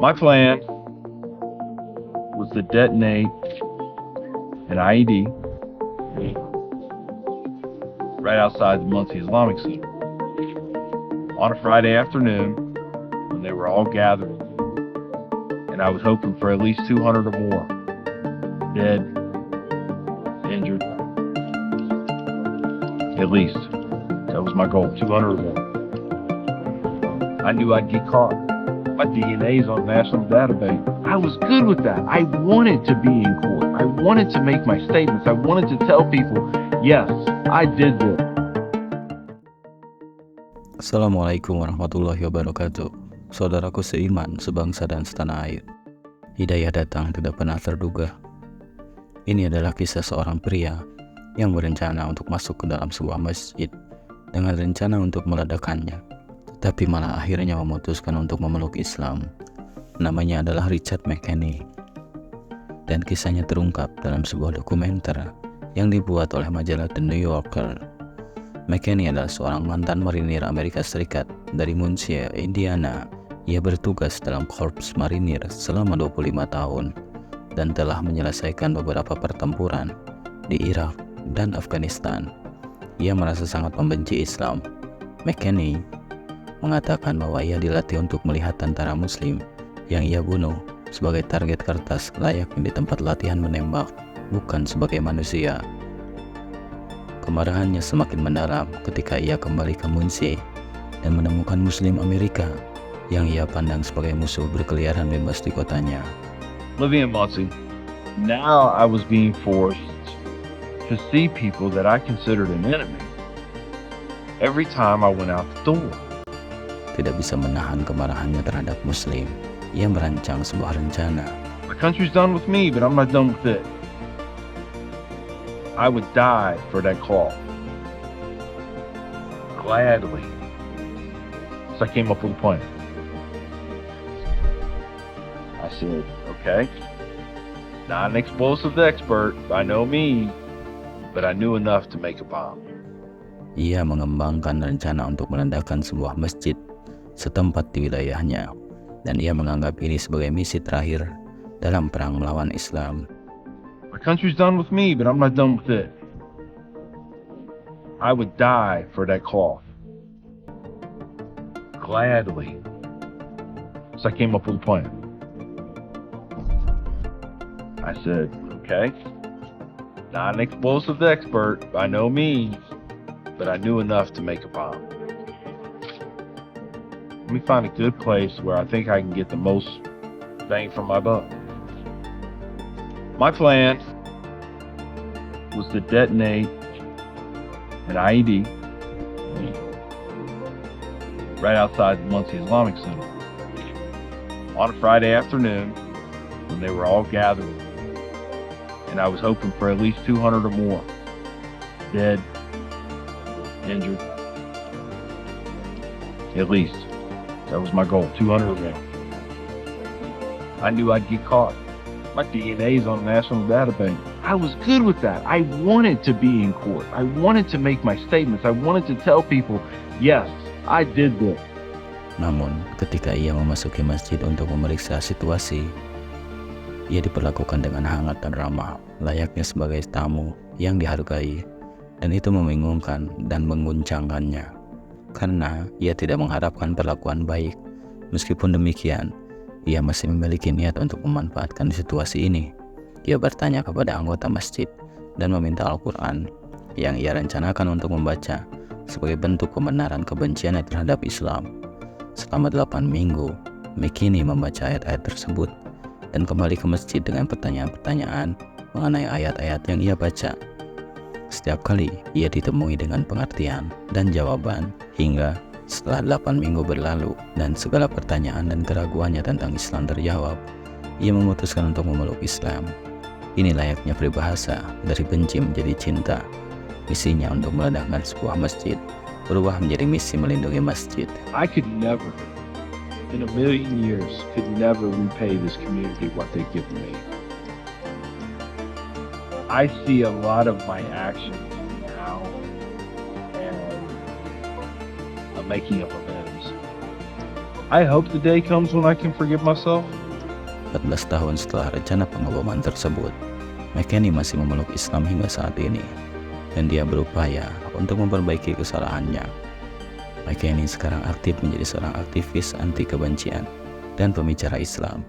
My plan was to detonate an IED right outside the Muncie Islamic Center on a Friday afternoon when they were all gathered, and I was hoping for at least 200 or more dead, injured, at least. That was my goal, 200 or more. I knew I'd get caught. My DNA's on the national database. I was good with that. I wanted to be in court. I wanted to make my statements. I wanted to tell people, yes, I did this. Assalamualaikum warahmatullahi wabarakatuh. Saudaraku seiman, sebangsa dan setanah air. Hidayah datang tidak pernah terduga. Ini adalah kisah seorang pria yang berencana untuk masuk ke dalam sebuah masjid dengan rencana untuk meledakkannya, tetapi malah akhirnya memutuskan untuk memeluk Islam. Namanya adalah Richard McKinney, dan kisahnya terungkap dalam sebuah dokumenter yang dibuat oleh majalah The New Yorker. McKinney adalah seorang mantan marinir Amerika Serikat dari Muncie, Indiana. Ia bertugas dalam Korps Marinir selama 25 tahun dan telah menyelesaikan beberapa pertempuran di Irak dan Afghanistan. Ia merasa sangat membenci Islam. McKinney mengatakan bahwa ia dilatih untuk melihat tentara muslim yang ia bunuh sebagai target kertas layaknya di tempat latihan menembak, bukan sebagai manusia. Kemarahannya semakin mendalam ketika ia kembali ke Muncie dan menemukan muslim Amerika yang ia pandang sebagai musuh berkeliaran bebas di kotanya. Living in Muncie, now I was being forced to see people that I considered an enemy every time I went out the door. Tidak bisa menahan kemarahannya terhadap muslim, ia merancang sebuah rencana. My country's done with me, but I'm not done with it. I would die for that cause. Gladly. So I came up with a plan. I said, okay, not an explosive expert by no means, but I knew enough to make a bomb. Ia mengembangkan rencana untuk meledakkan sebuah masjid setempat di wilayahnya, dan ia menganggap ini sebagai misi terakhir dalam perang melawan Islam. My country's done with me, but I'm not done with it. I would die for that cause. Gladly. So I came up with a plan. I said, okay, not an explosive expert by no means, but I knew enough to make a bomb. Let me find a good place where I think I can get the most bang for my buck. My plan was to detonate an IED right outside the Muncie Islamic Center on a Friday afternoon when they were all gathered, and I was hoping for at least 200 or more dead, injured, at least. That was my goal, 200 or more. I knew I'd get caught. My DNA's on the national database. I was good with that. I wanted to be in court. I wanted to make my statements. I wanted to tell people, yes, I did this. Namun, ketika ia memasuki masjid untuk memeriksa situasi, ia diperlakukan dengan hangat dan ramah, layaknya sebagai tamu yang dihargai, dan itu membingungkan dan mengguncangkannya, karena ia tidak mengharapkan perlakuan baik. Meskipun demikian, ia masih memiliki niat untuk memanfaatkan situasi ini. Ia bertanya kepada anggota masjid dan meminta Al-Quran yang ia rencanakan untuk membaca sebagai bentuk pembenaran kebenciannya terhadap Islam. Selama 8 minggu, McKinney membaca ayat-ayat tersebut dan kembali ke masjid dengan pertanyaan-pertanyaan mengenai ayat-ayat yang ia baca. Setiap kali ia ditemui dengan pengertian dan jawaban, hingga setelah 8 minggu berlalu dan segala pertanyaan dan keraguannya tentang Islam terjawab, ia memutuskan untuk memeluk Islam. Ini layaknya peribahasa dari benci menjadi cinta. Misinya untuk meledakkan sebuah masjid berubah menjadi misi melindungi masjid. I could never, in a million years, could never repay this community what they've given me. I see a lot of my actions now and I'm making up amends. I hope the day comes when I can forgive myself. 14 tahun setelah rencana pengeboman tersebut, McKinney masih memeluk Islam hingga saat ini, dan dia berupaya untuk memperbaiki kesalahannya. McKinney sekarang aktif menjadi seorang aktivis anti kebencian dan pembicara Islam.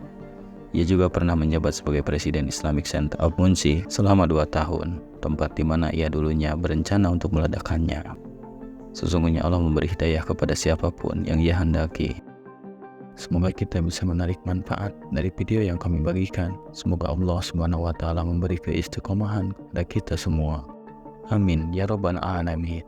Ia juga pernah menjabat sebagai Presiden Islamic Center of Muncie selama 2 tahun, tempat di mana ia dulunya berencana untuk meledakannya. Sesungguhnya Allah memberi hidayah kepada siapapun yang Ia handaki. Semoga kita bisa menarik manfaat dari video yang kami bagikan. Semoga Allah Subhanahu wa taala memberi keistiqomahan kepada kita semua. Amin ya rabbal alamin.